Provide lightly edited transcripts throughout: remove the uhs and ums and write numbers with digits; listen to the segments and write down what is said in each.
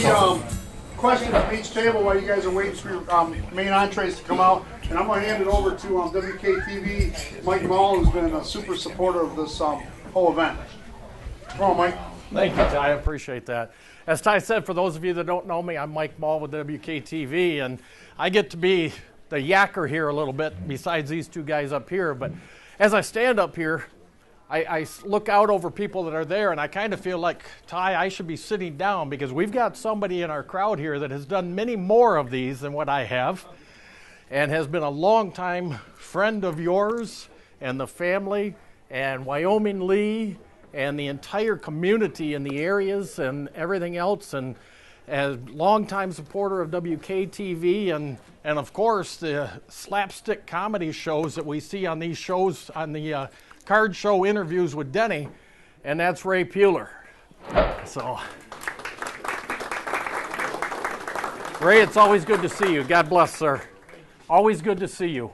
the question from each table while you guys are waiting for your main entrees to come out. And I'm going to hand it over to WKTV, Mike Mall, who's been a super supporter of this whole event. Come on, Mike. Thank you, Ty. I appreciate that. As Ty said, for those of you that don't know me, I'm Mike Mall with WKTV, and I get to be the yacker here a little bit besides these two guys up here. But as I stand up here, I look out over people that are there, and I kind of feel like, Ty, I should be sitting down because we've got somebody in our crowd here that has done many more of these than what I have and has been a longtime friend of yours and the family and Wyoming Lee and the entire community in the areas and everything else, and a longtime supporter of WKTV and of course the slapstick comedy shows that we see on these shows, on the card show interviews with Denny, and that's Ray Puhler. So, Ray, it's always good to see you. God bless, sir. Always good to see you.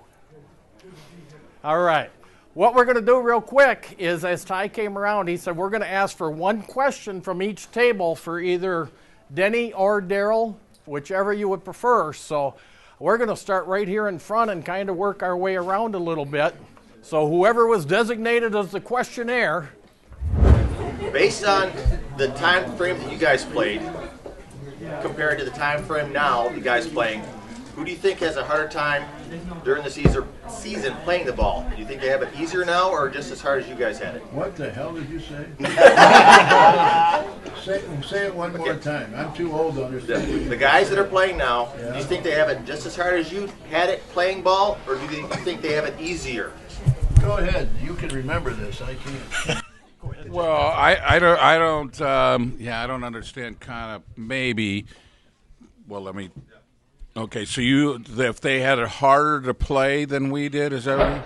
All right. What we're going to do real quick is, as Ty came around, he said we're going to ask for one question from each table for either Denny or Darrell, whichever you would prefer. So we're going to start right here in front and kind of work our way around a little bit. So whoever was designated as the questionnaire. Based on the time frame that you guys played, compared to the time frame now you guys playing, who do you think has a harder time during the season playing the ball? Do you think they have it easier now or just as hard as you guys had it? What the hell did you say? say it one more time. I'm too old to understand. The guys that are playing now, do you think they have it just as hard as you had it playing ball, or do you think they have it easier? Go ahead. You can remember this. I can't. Well, I don't understand. Kind of maybe. Well, let me. Okay, so if they had it harder to play than we did, is that what? Harder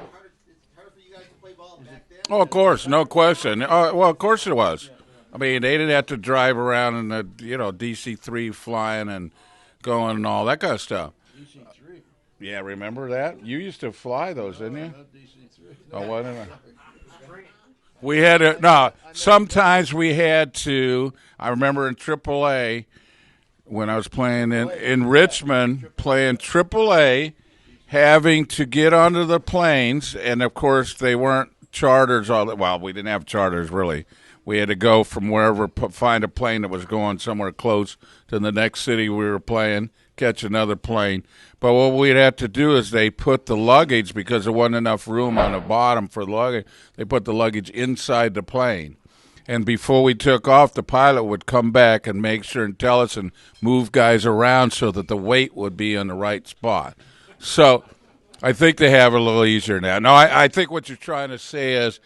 for you guys to play ball back then? Oh, of course, no question. Well, of course it was. I mean, they didn't have to drive around in the DC-3 flying and going and all that kind of stuff. DC-3. Yeah, remember that? You used to fly those, didn't you? Not DC-3. Oh, what? We had to. No, sometimes we had to. I remember in AAA when I was playing in Richmond, playing AAA, having to get onto the planes, and of course they weren't charters. Well, we didn't have charters really. We had to go from wherever, find a plane that was going somewhere close to the next city we were playing, catch another plane. But what we'd have to do is they put the luggage, because there wasn't enough room on the bottom for the luggage, they put the luggage inside the plane. And before we took off, the pilot would come back and make sure and tell us and move guys around so that the weight would be in the right spot. So I think they have it a little easier now. No, I think what you're trying to say is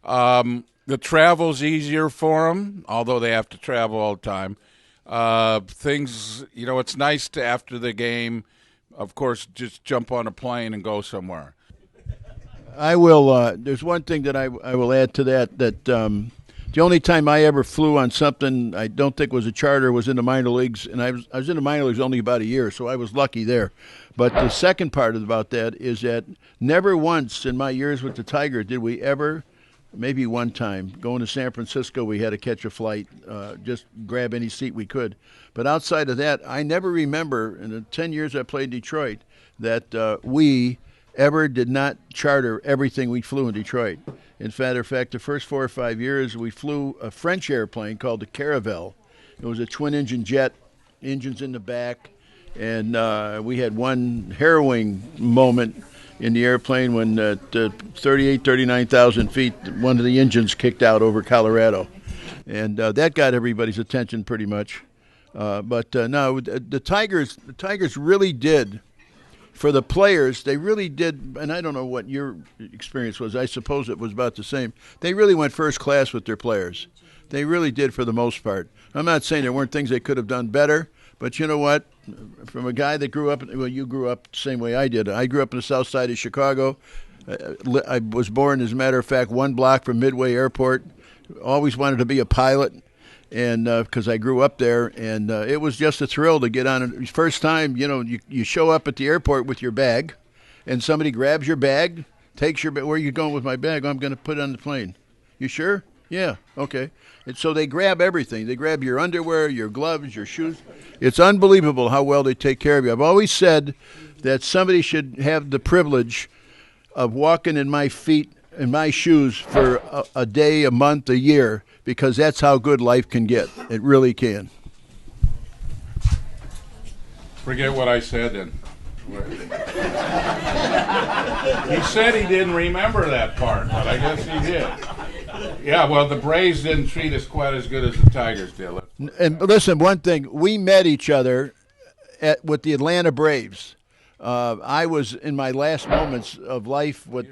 the travel's easier for them, although they have to travel all the time. Things, it's nice to, after the game, of course, just jump on a plane and go somewhere. I will. There's one thing that I will add to that. The only time I ever flew on something I don't think was a charter was in the minor leagues, and I was in the minor leagues only about a year, so I was lucky there. But the second part about that is that never once in my years with the Tigers did we ever, maybe one time, going to San Francisco, we had to catch a flight, just grab any seat we could. But outside of that, I never remember in the 10 years I played Detroit that we ever did not charter everything we flew in Detroit. In fact, the first 4 or 5 years, we flew a French airplane called the Caravelle. It was a twin-engine jet, engines in the back, and we had one harrowing moment in the airplane when at 39,000 feet, one of the engines kicked out over Colorado. And that got everybody's attention pretty much. But the Tigers really did. For the players, they really did, and I don't know what your experience was. I suppose it was about the same. They really went first class with their players. They really did for the most part. I'm not saying there weren't things they could have done better, but you know what? From a guy that grew up, well, you grew up the same way I did. I grew up in the south side of Chicago. I was born, as a matter of fact, one block from Midway Airport. Always wanted to be a pilot. And because I grew up there, and it was just a thrill to get on. First time, you show up at the airport with your bag, and somebody grabs your bag, takes your bag. Where are you going with my bag? I'm going to put it on the plane. You sure? Yeah, okay. And so they grab everything. They grab your underwear, your gloves, your shoes. It's unbelievable how well they take care of you. I've always said that somebody should have the privilege of walking in my feet, in my shoes for a day, a month, a year, because that's how good life can get. It really can. Forget what I said then. He said he didn't remember that part, but I guess he did. Yeah, well, the Braves didn't treat us quite as good as the Tigers did. And listen, one thing, we met each other with the Atlanta Braves. I was in my last moments of life with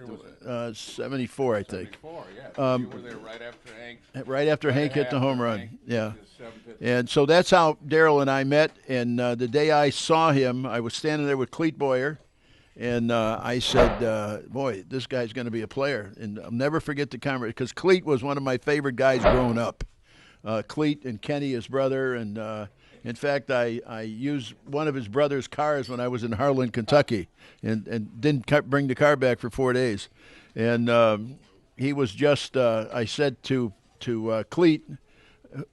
74, I think. 74, yeah. You were there right after Hank. Right after Hank hit the home run, yeah. And so that's how Darrell and I met. And the day I saw him, I was standing there with Cleet Boyer, and I said, boy, this guy's going to be a player. And I'll never forget the conversation, because Cleet was one of my favorite guys growing up. Cleet and Kenny, his brother, and in fact, I used one of his brother's cars when I was in Harlan, Kentucky, and didn't bring the car back for 4 days. And he was just, I said to Cleet,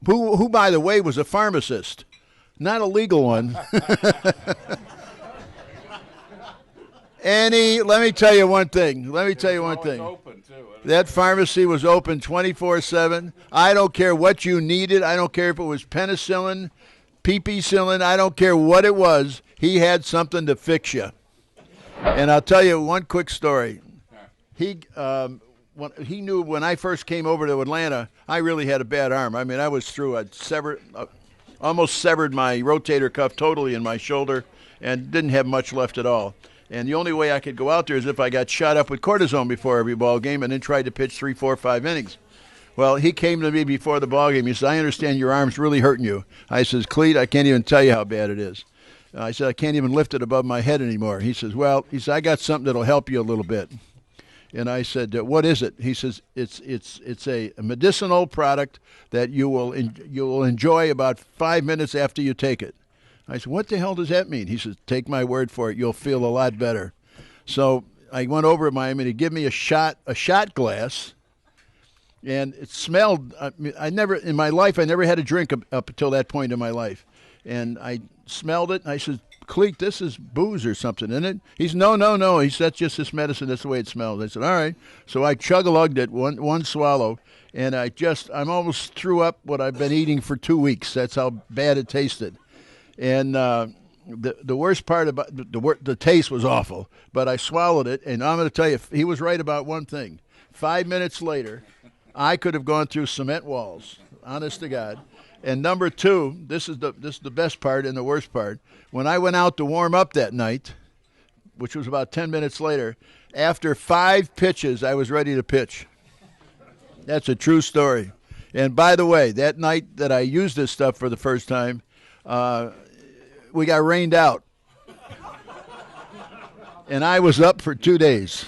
who, by the way, was a pharmacist, not a legal one. Let me tell you one thing. Open too. That pharmacy was open 24/7. I don't care what you needed. I don't care if it was penicillin, PP-cillin. I don't care what it was. He had something to fix you. And I'll tell you one quick story. He knew when I first came over to Atlanta, I really had a bad arm. I mean, I was through. I'd almost severed my rotator cuff totally in my shoulder and didn't have much left at all. And the only way I could go out there is if I got shot up with cortisone before every ball game and then tried to pitch 3, 4, 5 innings. Well, he came to me before the ball game. He said, I understand your arm's really hurting you. I says, Cleet, I can't even tell you how bad it is. I said, I can't even lift it above my head anymore. He says, I got something that'll help you a little bit. And I said, what is it? He says, it's a medicinal product that you will enjoy about 5 minutes after you take it. I said, what the hell does that mean? He says, take my word for it. You'll feel a lot better. So I went over to him and he gave me a shot glass, and it smelled. In my life, I never had a drink up until that point in my life. And I smelled it, and I said, Cleet, this is booze or something, isn't it? He said, no. He said, that's just this medicine. That's the way it smells. I said, all right. So I chug-a-lugged it, one swallow, and I'm almost threw up what I've been eating for 2 weeks. That's how bad it tasted. And the worst part about the taste was awful, but I swallowed it, and I'm going to tell you, he was right about one thing. 5 minutes later, I could have gone through cement walls, honest to God. And number two, this is the best part and the worst part. When I went out to warm up that night, which was about 10 minutes later, after 5 pitches, I was ready to pitch. That's a true story. And by the way, that night that I used this stuff for the first time, we got rained out. And I was up for 2 days.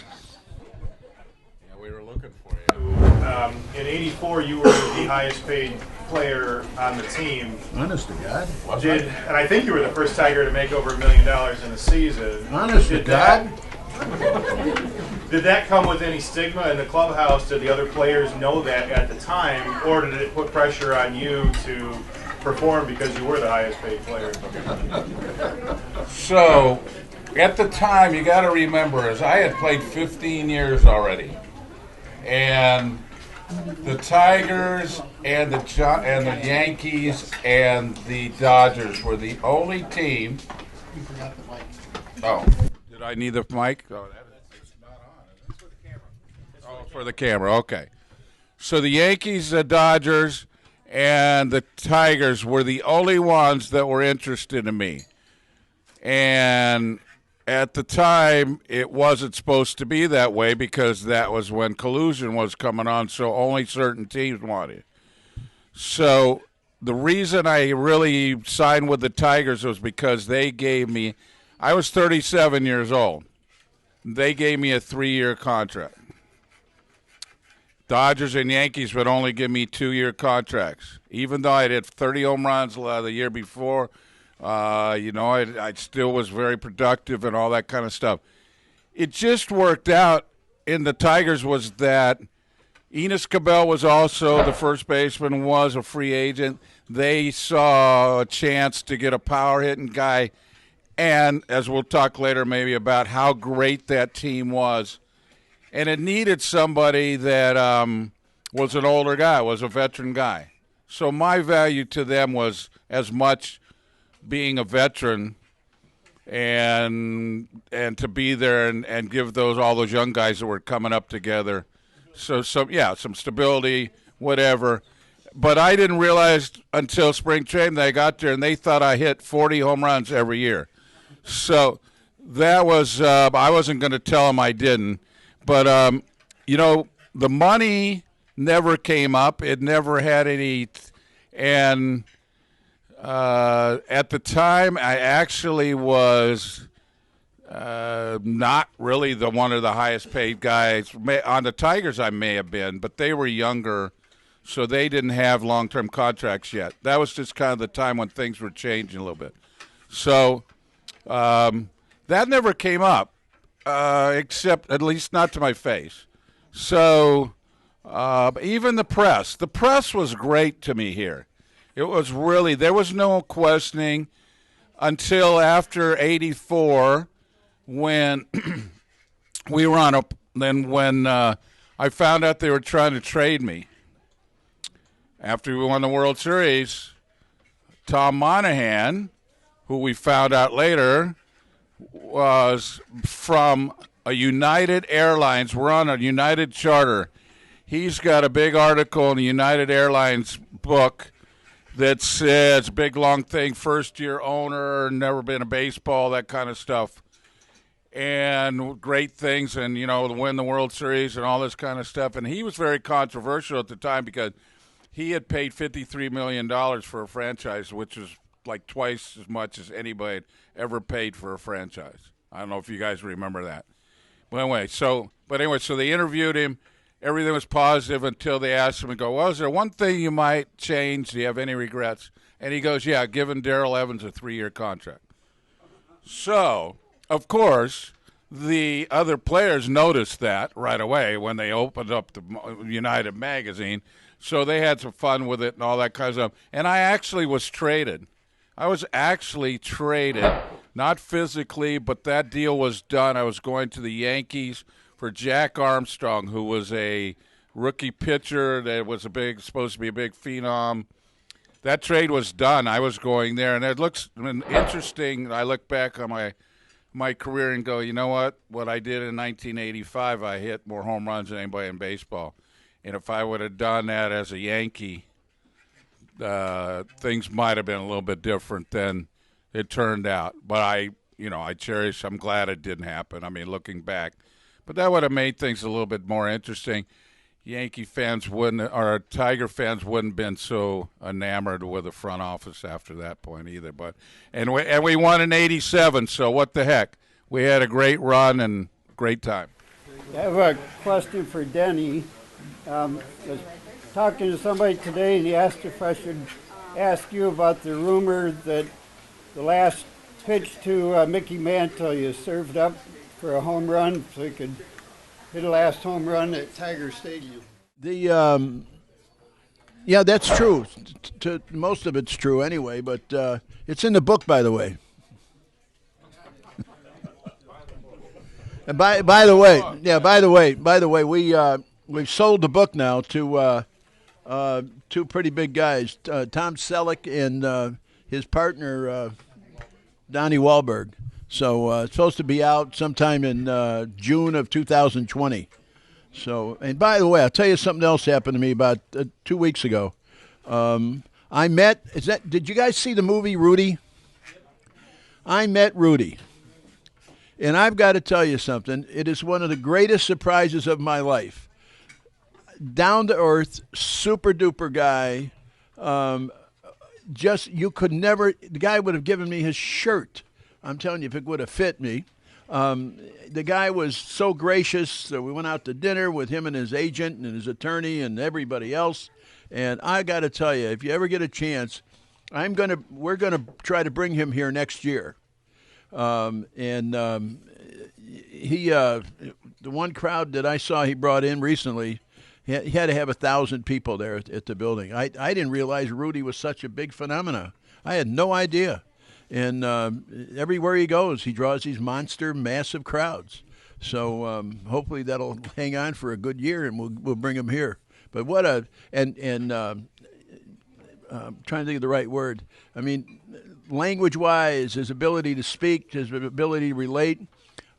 Yeah, we were looking for you. In '84, you were the highest paid player on the team. Honest to God. And I think you were the first Tiger to make over $1 million in a season. Honest to God. Did that come with any stigma in the clubhouse? Did the other players know that at the time, or did it put pressure on you to perform because you were the highest paid player? So, at the time, you got to remember, as I had played 15 years already, and the Tigers and the Yankees and the Dodgers were the only team. You forgot the mic. Oh, did I need the mic? Oh, that's not on. It's for the camera. Oh, for the camera. Okay. So the Yankees, the Dodgers, and the Tigers were the only ones that were interested in me. And at the time, it wasn't supposed to be that way because that was when collusion was coming on, so only certain teams wanted. So the reason I really signed with the Tigers was because they gave me – I was 37 years old. They gave me a 3-year contract. Dodgers and Yankees would only give me 2-year contracts. Even though I hit 30 home runs the year before – I still was very productive and all that kind of stuff. It just worked out in the Tigers was that, Enos Cabell was also the first baseman, was a free agent. They saw a chance to get a power-hitting guy, and as we'll talk later maybe about how great that team was. And it needed somebody that was an older guy, was a veteran guy. So my value to them was as much being a veteran and to be there and give all those young guys that were coming up together. So some stability, whatever. But I didn't realize until spring training that I got there, and they thought I hit 40 home runs every year. So that was I wasn't going to tell them I didn't. But, the money never came up. It never had any. And at the time, I actually was not really one of the highest paid guys. On the Tigers, I may have been, but they were younger, so they didn't have long-term contracts yet. That was just kind of the time when things were changing a little bit. So that never came up. Except at least not to my face. So even the press was great to me here. It was really, there was no questioning until after 84 when we were on when I found out they were trying to trade me. After we won the World Series, Tom Monahan, who we found out later was from a United Airlines. We're on a United charter. He's got a big article in the United Airlines book that says, big long thing, first-year owner, never been a baseball, that kind of stuff. And great things, and, to win the World Series and all this kind of stuff. And he was very controversial at the time because he had paid $53 million for a franchise, which is like twice as much as anybody had ever paid for a franchise. I don't know if you guys remember that. But anyway, so they interviewed him. Everything was positive until they asked him and go, well, is there one thing you might change? Do you have any regrets? And he goes, yeah, giving Darrell Evans a 3-year contract. So, of course, the other players noticed that right away when they opened up the United magazine. So they had some fun with it and all that kind of stuff. And I actually was traded. I was actually traded, not physically, but that deal was done. I was going to the Yankees for Jack Armstrong, who was a rookie pitcher that was supposed to be a big phenom. That trade was done. I was going there, and it looks interesting. I look back on my career and go, you know what? What I did in 1985, I hit more home runs than anybody in baseball. And if I would have done that as a Yankee, things might have been a little bit different than it turned out. But I'm glad it didn't happen. I mean, looking back. But that would have made things a little bit more interesting. Yankee fans or Tiger fans wouldn't have been so enamored with the front office after that point either. But and we won in '87, so what the heck? We had a great run and great time. I have a question for Denny. I was talking to somebody today, and he asked if I should ask you about the rumor that the last pitch to Mickey Mantle, you served up for a home run so he could hit a last home run at Tiger Stadium. Yeah, that's true. Most of it's true anyway, but it's in the book, by the way. And by the way, we've sold the book now to two pretty big guys, Tom Selleck and his partner Donnie Wahlberg. So it's supposed to be out sometime in June of 2020. So, and by the way, I'll tell you something else happened to me about 2 weeks ago. Did you guys see the movie Rudy? I met Rudy. And I've got to tell you something. It is one of the greatest surprises of my life. Down to earth, super duper guy. You could never, the guy would have given me his shirt. I'm telling you, if it would have fit me. The guy was so gracious. So we went out to dinner with him and his agent and his attorney and everybody else. And I got to tell you, if you ever get a chance, we're gonna try to bring him here next year. The one crowd that I saw he brought in recently, He had to have 1,000 people there at the building. I didn't realize Rudy was such a big phenomenon. I had no idea. And everywhere he goes, he draws these monster, massive crowds. So hopefully that'll hang on for a good year, and we'll bring him here. But what a and trying to think of the right word. I mean, language-wise, his ability to speak, his ability to relate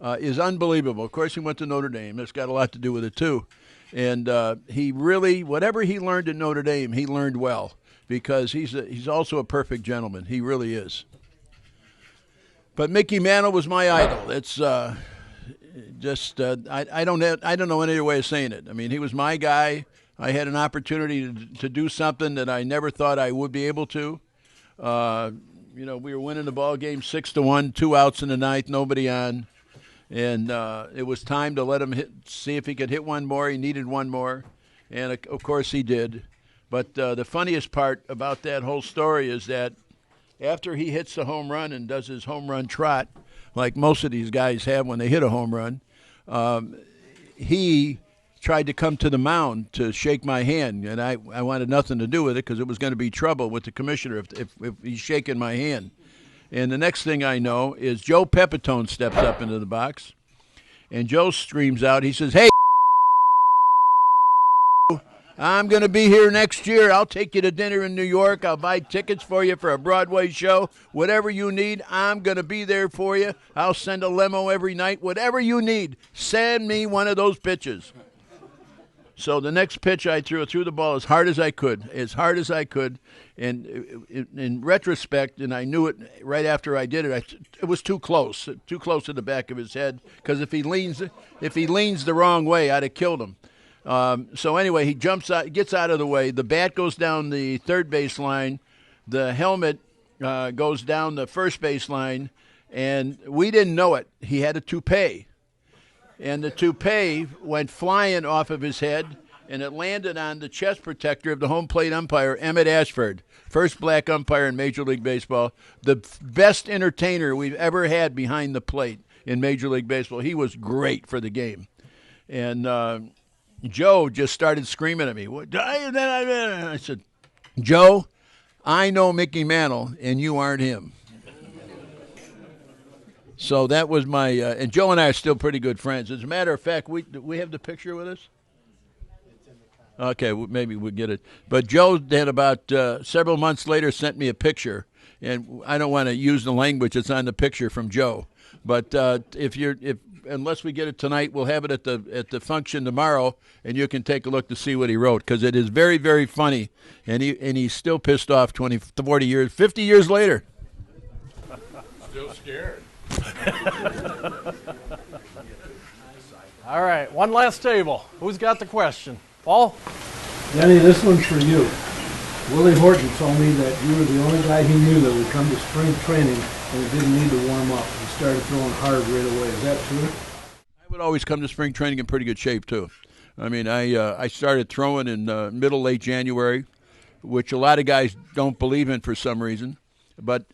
is unbelievable. Of course, he went to Notre Dame. That's got a lot to do with it too. And he really, whatever he learned at Notre Dame, he learned well, because he's also a perfect gentleman. He really is. But Mickey Mantle was my idol. It's just I don't know any other way of saying it. I mean, he was my guy. I had an opportunity to do something that I never thought I would be able to. We were winning the ball game 6-1, 2 outs in the ninth, nobody on, and it was time to let him see if he could hit one more. He needed one more, and of course he did. But the funniest part about that whole story is that after he hits the home run and does his home run trot, like most of these guys have when they hit a home run, he tried to come to the mound to shake my hand, and I wanted nothing to do with it because it was going to be trouble with the commissioner if he's shaking my hand. And the next thing I know is Joe Pepitone steps up into the box, and Joe screams out, he says, "Hey, I'm going to be here next year. I'll take you to dinner in New York. I'll buy tickets for you for a Broadway show. Whatever you need, I'm going to be there for you. I'll send a limo every night. Whatever you need, send me one of those pitches." So the next pitch I threw the ball as hard as I could. And in retrospect, and I knew it right after I did it, it was too close to the back of his head, because if he leans the wrong way, I'd have killed him. So anyway, he jumps out, gets out of the way. The bat goes down the third base line. The helmet goes down the first base line, and we didn't know it. He had a toupee. And the toupee went flying off of his head, and it landed on the chest protector of the home plate umpire, Emmett Ashford, first black umpire in Major League Baseball, the best entertainer we've ever had behind the plate in Major League Baseball. He was great for the game. And Joe just started screaming at me. I said, "Joe, I know Mickey Mantle, and you aren't him." So that was my and Joe and I are still pretty good friends. As a matter of fact, we have the picture with us? Okay, maybe we'll get it. But Joe then about several months later sent me a picture, and I don't want to use the language that's on the picture from Joe. But unless we get it tonight, we'll have it at the function tomorrow, and you can take a look to see what he wrote, because it is very, very funny, and he's still pissed off 20, 40 years, 50 years later. Still scared. All right, one last table. Who's got the question? Paul? Denny, this one's for you. Willie Horton told me that you were the only guy he knew that would come to spring training and didn't need to warm up. He started throwing hard right away. Is that true? I would always come to spring training in pretty good shape, too. I mean, I started throwing in late January, which a lot of guys don't believe in for some reason. But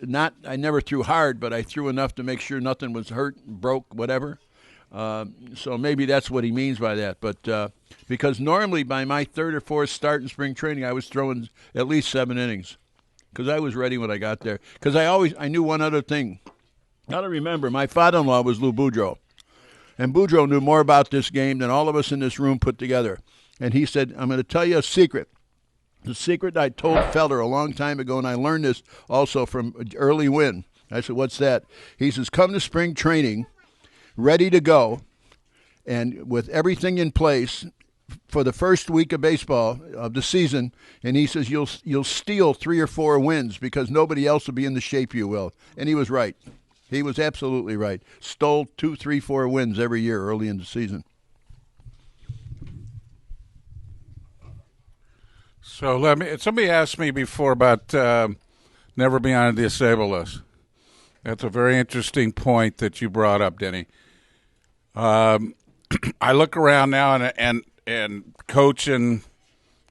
I never threw hard, but I threw enough to make sure nothing was hurt, broke, whatever. So maybe that's what he means by that. But because normally by my third or fourth start in spring training, I was throwing at least 7 innings, because I was ready when I got there. Because I knew one other thing. Got to remember, my father-in-law was Lou Boudreau. And Boudreau knew more about this game than all of us in this room put together. And he said, "I'm going to tell you a secret. The secret I told Feller a long time ago, and I learned this also from Early Win." I said, "What's that?" He says, "Come to spring training ready to go and with everything in place for the first week of baseball of the season." And he says, you'll steal 3 or 4 wins because nobody else will be in the shape you will." And he was right. He was absolutely right. Stole 2, 3, 4 wins every year early in the season. So somebody asked me before about never being on a disabled list. That's a very interesting point that you brought up, Denny. I look around now and coaching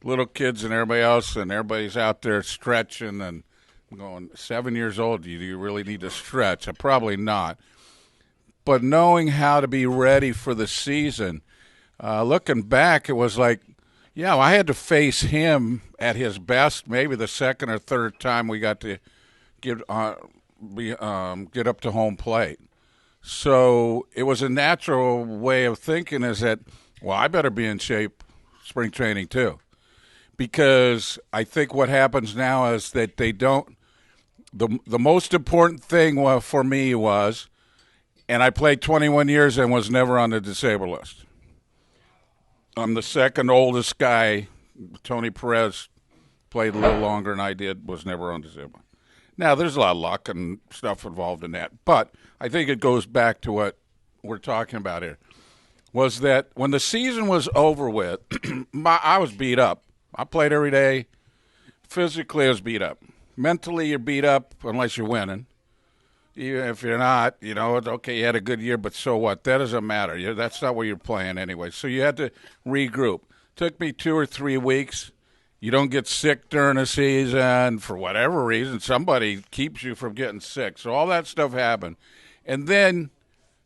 little kids and everybody else, and everybody's out there stretching, and I'm going, 7 years old, do you really need to stretch? Probably not. But knowing how to be ready for the season, looking back, it was like, Yeah, well, I had to face him at his best. Maybe the second or third time we got to get up to home plate. So it was a natural way of thinking is that, well, I better be in shape spring training too. Because I think what happens now is that they don't – the most important thing for me was – and I played 21 years and was never on the disabled list. I'm the second oldest guy. Tony Perez played a little longer than I did, was never on disabled. Now, there's a lot of luck and stuff involved in that, but I think it goes back to what we're talking about here, was that when the season was over with, I was beat up. I played every day. Physically, I was beat up. Mentally, you're beat up unless you're winning. Even if you're not, it's okay, you had a good year, but so what? That doesn't matter. That's not where you're playing anyway. So you had to regroup. Took me 2 or 3 weeks. You don't get sick during the season for whatever reason. Somebody keeps you from getting sick. So all that stuff happened. And then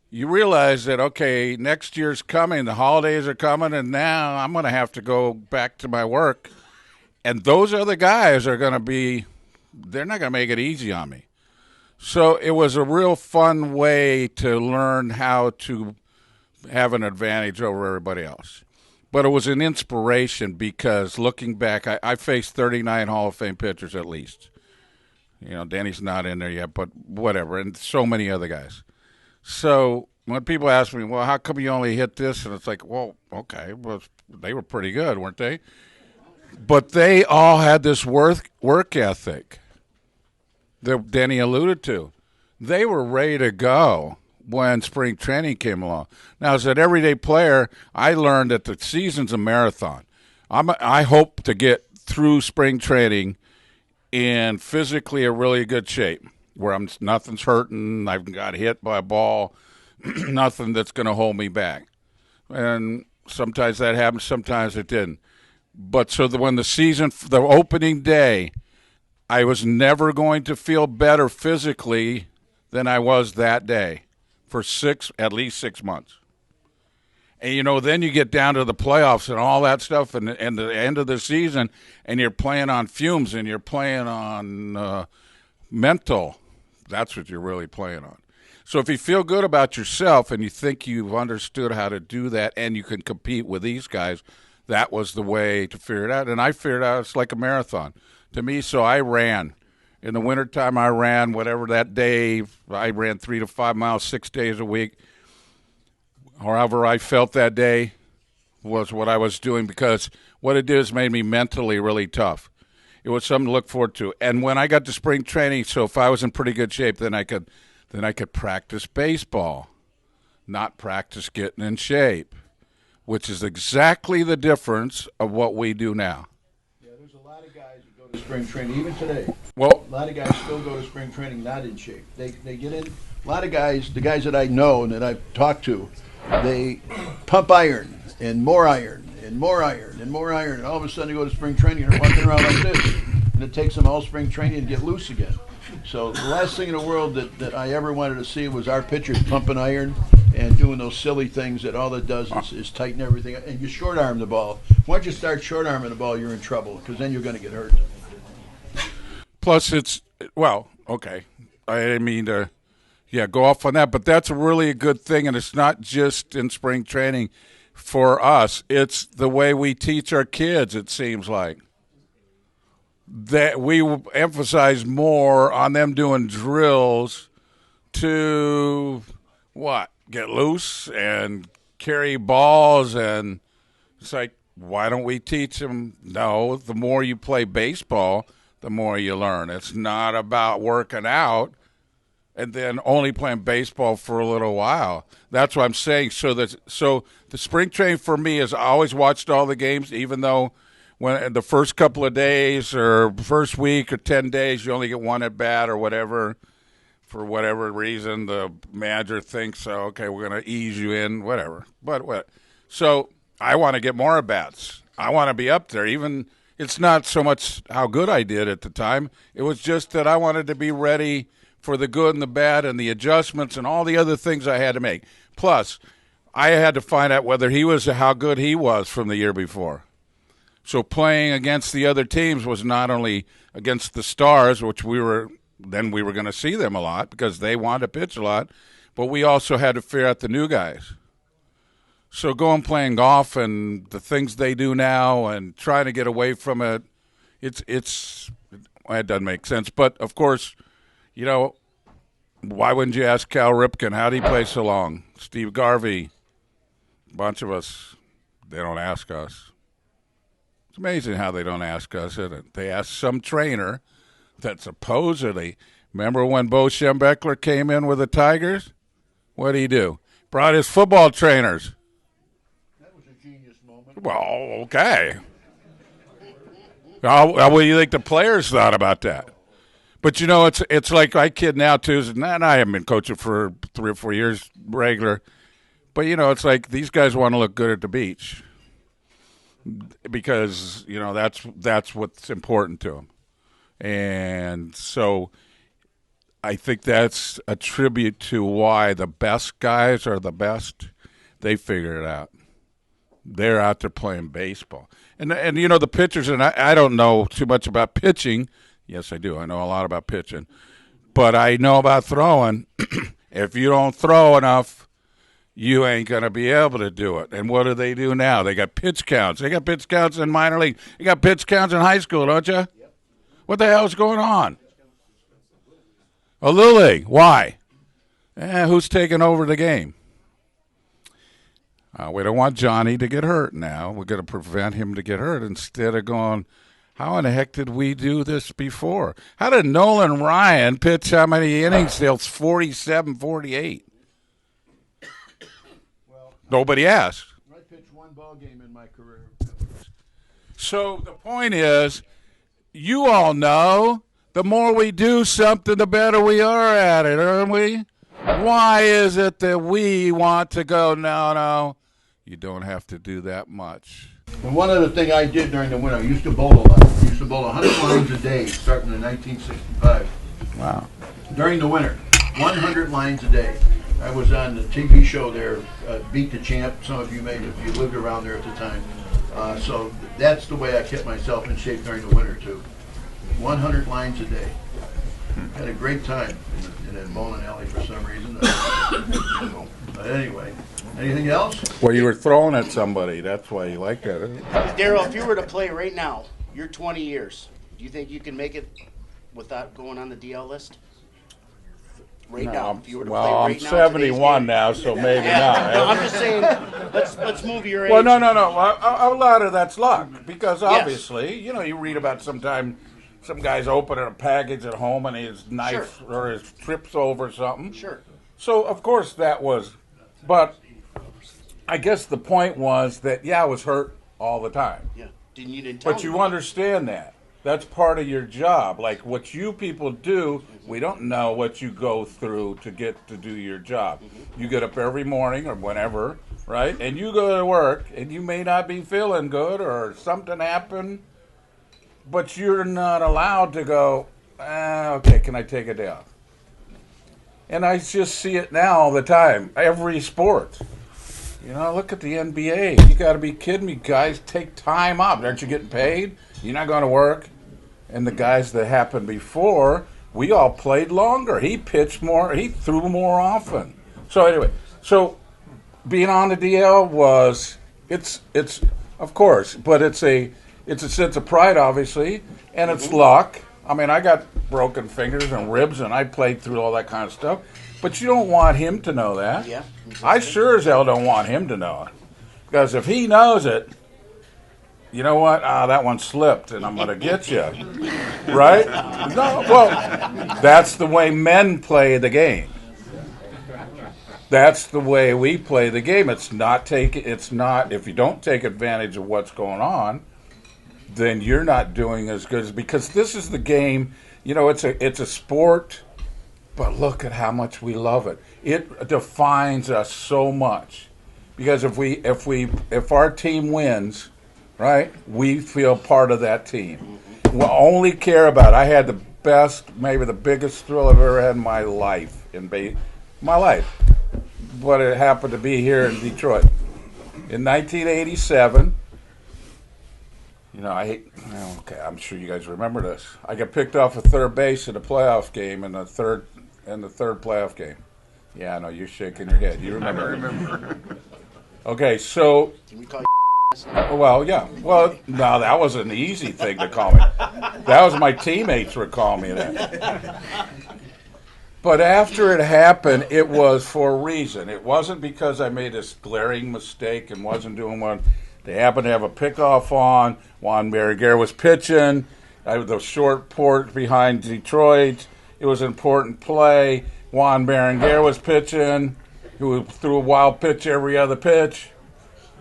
you realize that, okay, next year's coming, the holidays are coming, and now I'm going to have to go back to my work. And those other guys are going to be – they're not going to make it easy on me. So it was a real fun way to learn how to have an advantage over everybody else. But it was an inspiration because looking back, I faced 39 Hall of Fame pitchers at least. Denny's not in there yet, but whatever, and so many other guys. So when people ask me, well, how come you only hit this? And it's like, well, okay, well, they were pretty good, weren't they? But they all had this work ethic that Denny alluded to. They were ready to go when spring training came along. Now, as an everyday player, I learned that the season's a marathon. I hope to get through spring training in physically a really good shape, where nothing's hurting, I've got hit by a ball, nothing that's going to hold me back. And sometimes that happens, sometimes it didn't. But so when the opening day, I was never going to feel better physically than I was that day for at least 6 months. And, then you get down to the playoffs and all that stuff and the end of the season, and you're playing on fumes and you're playing on mental. That's what you're really playing on. So if you feel good about yourself and you think you've understood how to do that and you can compete with these guys, that was the way to figure it out. And I figured out it's like a marathon to me, so I ran. In the wintertime, I ran whatever that day. I ran 3 to 5 miles 6 days a week. However I felt that day was what I was doing, because what it did is made me mentally really tough. It was something to look forward to. And when I got to spring training, so if I was in pretty good shape, then I could practice baseball, not practice getting in shape, which is exactly the difference of what we do now. There's a lot of guys that go to spring training, even today. Well, a lot of guys still go to spring training not in shape. They get in. A lot of guys, the guys that I know and that I've talked to, they pump iron and more iron and more iron and more iron, and all of a sudden they go to spring training and they're walking around like this. And it takes them all spring training to get loose again. So the last thing in the world that I ever wanted to see was our pitchers pumping iron and doing those silly things that all it does is tighten everything. And you short arm the ball. Once you start short arming the ball, you're in trouble, because then you're going to get hurt. Plus, okay. I didn't mean to, go off on that, but that's really a good thing, and it's not just in spring training for us. It's the way we teach our kids, it seems like. That we emphasize more on them doing drills to, get loose and carry balls, and it's like, why don't we teach them? No, the more you play baseball, the more you learn. It's not about working out and then only playing baseball for a little while. That's what I'm saying. So the spring training for me is I always watched all the games, even though when the first couple of days or first week or 10 days, you only get one at bat or whatever. For whatever reason, the manager thinks, okay, we're going to ease you in, whatever. But so I want to get more at bats. I want to be up there. Even it's not so much how good I did at the time. It was just that I wanted to be ready for the good and the bad and the adjustments and all the other things I had to make. Plus, I had to find out how good he was from the year before. So playing against the other teams was not only against the stars, which we were going to see them a lot because they wanted to pitch a lot, but we also had to figure out the new guys. So going playing golf and the things they do now and trying to get away from it, it doesn't make sense. But, of course, why wouldn't you ask Cal Ripken? How did he play so long? Steve Garvey, a bunch of us, they don't ask us. It's amazing how they don't ask us, isn't it? They ask some trainer that supposedly, remember when Bo Schembechler came in with the Tigers? What did he do? Brought his football trainers. That was a genius moment. Well, okay. What do you think the players thought about that? But, it's like I kid now, too, and I haven't been coaching for 3 or 4 years regular, but, it's like these guys want to look good at the beach because, that's what's important to them. And so I think that's a tribute to why the best guys are the best. They figure it out. They're out there playing baseball. And the pitchers, and I don't know too much about pitching. Yes, I do. I know a lot about pitching. But I know about throwing. If you don't throw enough, you ain't going to be able to do it. And what do they do now? They got pitch counts. They got pitch counts in minor league. They got pitch counts in high school, don't you? Yep. What the hell's going on? A little league. Why? Who's taking over the game? We don't want Johnny to get hurt now. We're going to prevent him to get hurt instead of going, how in the heck did we do this before? How did Nolan Ryan pitch how many innings? Till 47, 48. Well, nobody asked. I pitched one ball game in my career. So the point is, you all know, the more we do something, the better we are at it, aren't we? Why is it that we want to go, no, you don't have to do that much? And one other thing I did during the winter, I used to bowl a lot. I used to bowl 100 lines a day starting in 1965. Wow. During the winter, 100 lines a day. I was on the TV show there, Beat the Champ. Some of you may, if you lived around there at the time. So that's the way I kept myself in shape during the winter, too. 100 lines a day. Had a great time in that bowling alley for some reason. But anyway, anything else? Well, you were throwing at somebody. That's why you like that, isn't it? Darrell, if you were to play right now, you're 20 years. Do you think you can make it without going on the DL list? Right now, if you were to play right now. I'm 71 now, so maybe not. No, I'm just saying, let's move your age. Well, no. A lot of that's luck because obviously, you read about sometime some guy's opening a package at home and his knife or his trips over something. Sure. So of course that was, but I guess the point was that I was hurt all the time. Yeah. Didn't you tell But you understand that. That's part of your job. Like what you people do, we don't know what you go through to get to do your job. You get up every morning or whenever, right? And you go to work and you may not be feeling good or something happened, but you're not allowed to go, okay, can I take a day off? And I just see it now all the time, every sport. Look at the NBA. You got to be kidding me. Guys take time off. Aren't you getting paid? You're not going to work. And the guys that happened before, we all played longer. He pitched more. He threw more often. So anyway, being on the DL was, it's of course, but it's a sense of pride, obviously, and it's luck. I mean, I got broken fingers and ribs, and I played through all that kind of stuff. But you don't want him to know that. Yeah. Exactly. I sure as hell don't want him to know it. Because if he knows it, you know what? That one slipped, and I'm going to get you. Right? No, well, that's the way men play the game. That's the way we play the game. It's not, if you don't take advantage of what's going on, then you're not doing as good as, because this is the game, it's a sport, but look at how much we love it. It defines us so much. Because if our team wins, right, we feel part of that team. We'll only care about, I had the best, maybe the biggest thrill I've ever had in my life, but it happened to be here in Detroit. In 1987, You know, okay, I'm sure you guys remember this. I got picked off at third base in a playoff game in the third playoff game. Yeah, I know you're shaking your head. You remember? I remember. Okay, so. Can we call you? Well, yeah. Well, no, that was an easy thing to call me. That was my teammates would call me that. But after it happened, it was for a reason. It wasn't because I made this glaring mistake and wasn't doing what they happened to have a pickoff on. Juan Berenguer was pitching. The short port behind Detroit. It was an important play. Juan Berenguer was pitching, who threw a wild pitch every other pitch.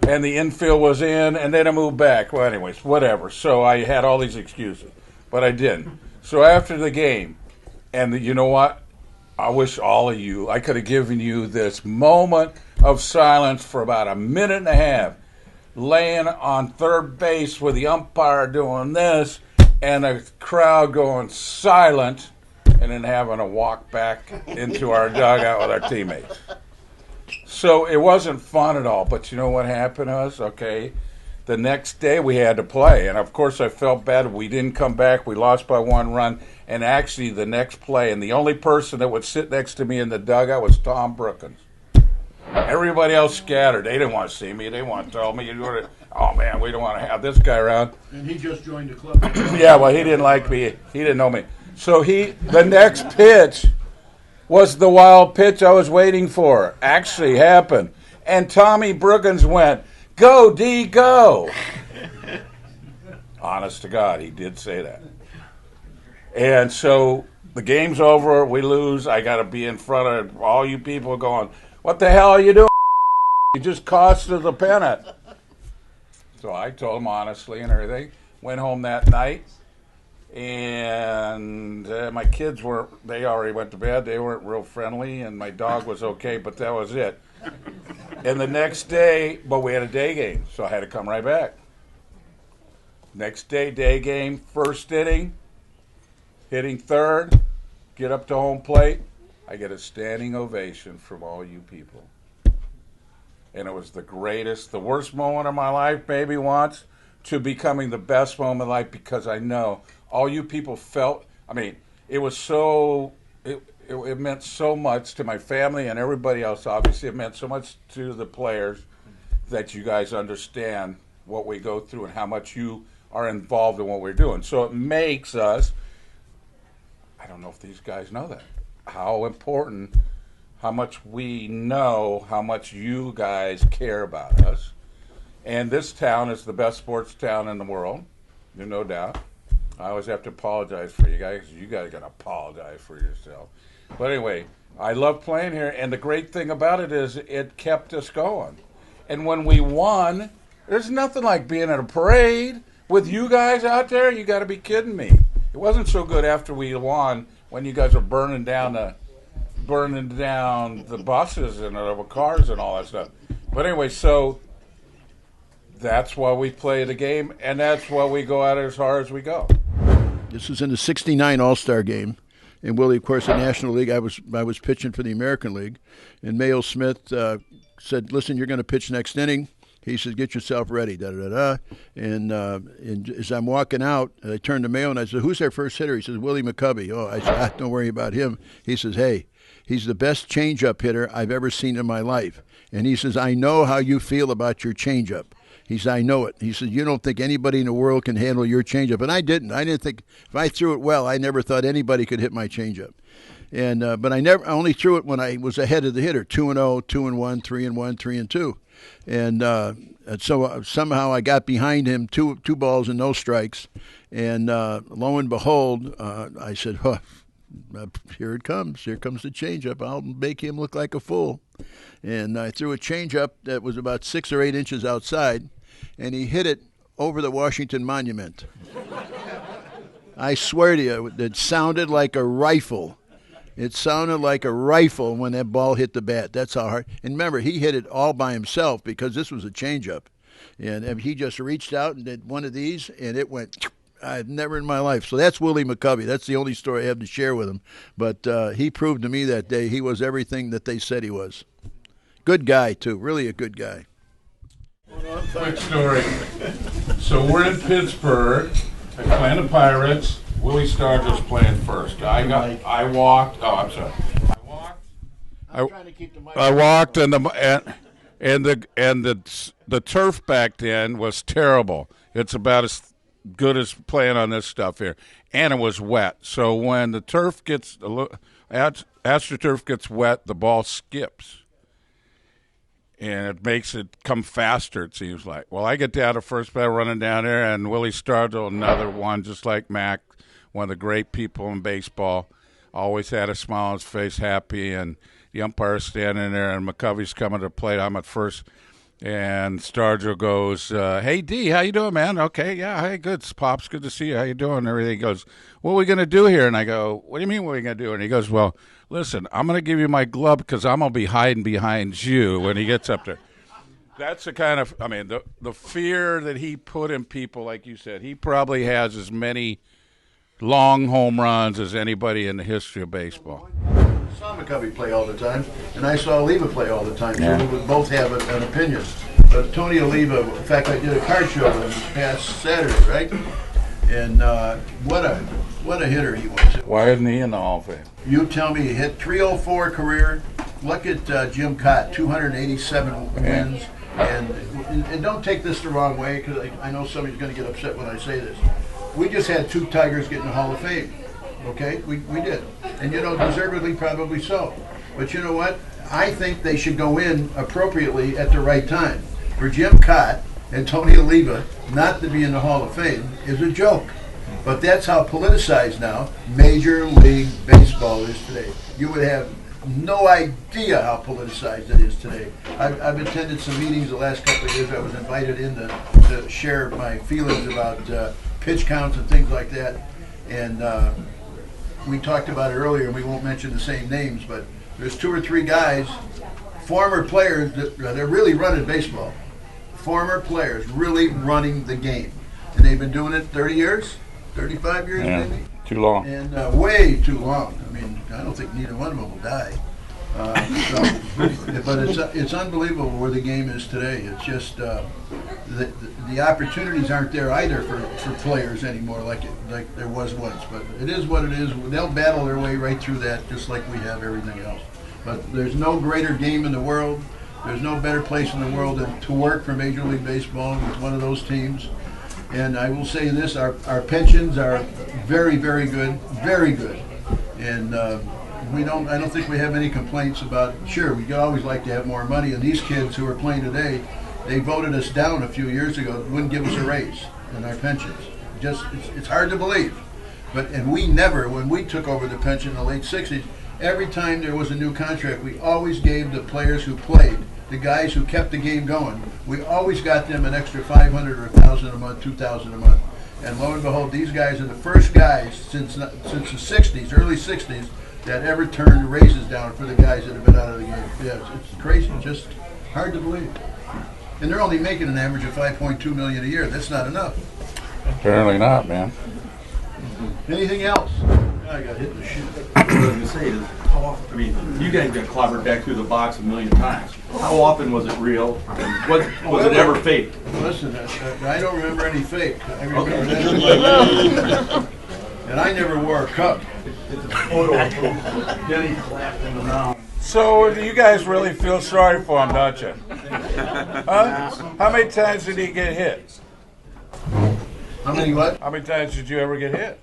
And the infield was in, and then I moved back. Well, anyways, whatever. So I had all these excuses, but I didn't. So after the game, and you know what? I wish all of you, I could have given you this moment of silence for about a minute and a half, laying on third base with the umpire doing this, and the crowd going silent, and then having to walk back into our dugout with our teammates. So it wasn't fun at all, but you know what happened to us? Okay, the next day we had to play, and of course I felt bad. We didn't come back. We lost by 1 run, and actually the next play, and the only person that would sit next to me in the dugout was Tom Brookins. Everybody else scattered. They didn't want to see me. They want to tell me, oh, man, we don't want to have this guy around. And he just joined the club. Yeah, well, he didn't like me. He didn't know me. So the next pitch was the wild pitch I was waiting for. Actually happened. And Tommy Brookins went, "Go, D, go." Honest to God, he did say that. And so the game's over. We lose. I got to be in front of all you people going, "What the hell are you doing? You just cost us a pennant." So I told him honestly and everything. Went home that night. And my kids they already went to bed. They weren't real friendly, and my dog was okay, but that was it. And the next day, but we had a day game, so I had to come right back. Next day game, first inning, hitting third, get up to home plate. I get a standing ovation from all you people. And it was the worst moment of my life, maybe once, to becoming the best moment of life, because I know all you people felt, it was so, it meant so much to my family and everybody else, obviously. It meant so much to the players that you guys understand what we go through and how much you are involved in what we're doing. So it makes us, I don't know if these guys know that, how important, how much we know, how much you guys care about us. And this town is the best sports town in the world, there's no doubt. I always have to apologize for you guys. You guys got to apologize for yourself. But anyway, I love playing here, and the great thing about it is it kept us going. And when we won, there's nothing like being at a parade with you guys out there. You got to be kidding me. It wasn't so good after we won when you guys are burning down the buses and the cars and all that stuff. But anyway, so that's why we play the game, and that's why we go out as hard as we go. This was in the '69 All-Star game. And Willie, of course, the National League, I was pitching for the American League. And Mayo Smith said, "Listen, you're going to pitch next inning." He said, "Get yourself ready, da-da-da-da." And as I'm walking out, I turned to Mayo and I said, "Who's our first hitter?" He says, "Willie McCovey." Oh, I said, "Don't worry about him." He says, "Hey, he's the best changeup hitter I've ever seen in my life." And he says, "I know how you feel about your changeup." He said, "I know it." He said, "You don't think anybody in the world can handle your changeup." And I didn't. I didn't think, if I threw it well, I never thought anybody could hit my changeup. And but I only threw it when I was ahead of the hitter, 2-0, 2-1, 3-1, 3-2. And so somehow I got behind him, two balls and no strikes. And lo and behold, I said, here it comes. Here comes the changeup. I'll make him look like a fool. And I threw a changeup that was about 6 or 8 inches outside, and he hit it over the Washington Monument. I swear to you, it sounded like a rifle. It sounded like a rifle when that ball hit the bat. That's how hard. And remember, he hit it all by himself because this was a changeup. And he just reached out and did one of these, and it went. I've never in my life. So that's Willie McCovey. That's the only story I have to share with him. But he proved to me that day he was everything that they said he was. Good guy, too. Really a good guy. quick story. So we're in Pittsburgh, playing the Pirates. Willie Stargell's playing first. I walked. Oh, I'm sorry. I walked, and the turf back then was terrible. It's about as good as playing on this stuff here, and it was wet. So when the turf gets AstroTurf gets wet, the ball skips, and it makes it come faster. It seems like. Well, I get down to first base, running down there, and Willie Stargell, another one, just like Mac, one of the great people in baseball, always had a smile on his face, happy, and the umpire's standing there, and McCovey's coming to the plate. I'm at first, and Stargell goes, "Hey, D, how you doing, man?" "Okay, yeah, hey, good, Pops, good to see you. How you doing?" And everything. He goes, "What are we going to do here?" And I go, "What do you mean what are we going to do?" And he goes, "Well, listen, I'm going to give you my glove because I'm going to be hiding behind you when he gets up there." That's the kind of, the fear that he put in people, like you said. He probably has as many long home runs as anybody in the history of baseball. I saw McCovey play all the time, and I saw Oliva play all the time. So we would both have an opinion. But Tony Oliva, in fact, I did a card show with him this past Saturday, right? And what a hitter he was. Why isn't he in the Hall of Fame? You tell me, he hit 304 career. Look at Jim Cott, 287 wins. And don't take this the wrong way, because I know somebody's going to get upset when I say this. We just had two Tigers get in the Hall of Fame. Okay, we did. And deservedly probably so. But you know what? I think they should go in appropriately at the right time. For Jim Cott and Tony Oliva not to be in the Hall of Fame is a joke. But that's how politicized now Major League Baseball is today. You would have no idea how politicized it is today. I've attended some meetings the last couple of years. I was invited in to share my feelings about pitch counts and things like that. And we talked about it earlier, and we won't mention the same names, but there's two or three guys, former players, they're really running baseball. Former players really running the game. And they've been doing it 30 years, 35 years maybe? Too long. And way too long. I don't think neither one of them will die. But it's unbelievable where the game is today. It's just the opportunities aren't there either for players anymore like there was once. But it is what it is. They'll battle their way right through that just like we have everything else. But there's no greater game in the world. There's no better place in the world than to work for Major League Baseball with one of those teams. And I will say this, our pensions are very, very good, very good. And I don't think we have any complaints about, sure, we'd always like to have more money. And these kids who are playing today, they voted us down a few years ago, wouldn't give us a raise in our pensions. It's hard to believe. And we never, when we took over the pension in the late 60s, every time there was a new contract, we always gave the players who played, the guys who kept the game going, we always got them an extra $500 or $1,000 a month, $2,000 a month. And lo and behold, these guys are the first guys since the 60s, early 60s, that ever turned raises down for the guys that have been out of the game. Yeah, it's crazy, just hard to believe. And they're only making an average of $5.2 million a year. That's not enough. Apparently not, man. Anything else? I got hit in the shin. I was going to say, how often, you guys got clobbered back through the box a million times. How often was it real? And was it ever fake? Listen, I don't remember any fake. I remember that. And I never wore a cup. It's a photo of Denny clapping the mound. So you guys really feel sorry for him, don't you? Huh? How many times did he get hit? How many what? How many times did you ever get hit?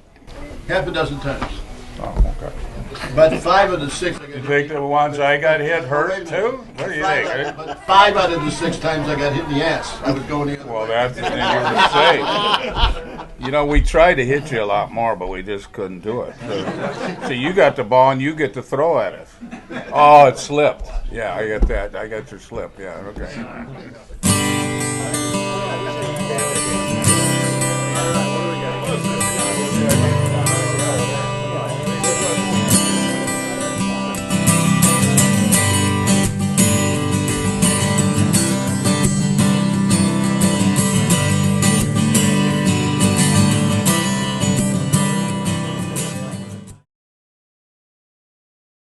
Half a dozen times. Oh, okay. But 5 of the 6 I got You hit. think the ones I got hit hurt too? What do you think? But 5 out of the 6 times I got hit in the ass. I was going the other Well, way. that's the thing you would say. We tried to hit you a lot more, but we just couldn't do it. So you got the ball and you get to throw at us. Oh, it slipped. Yeah, I get that. I got your slip. Yeah, okay.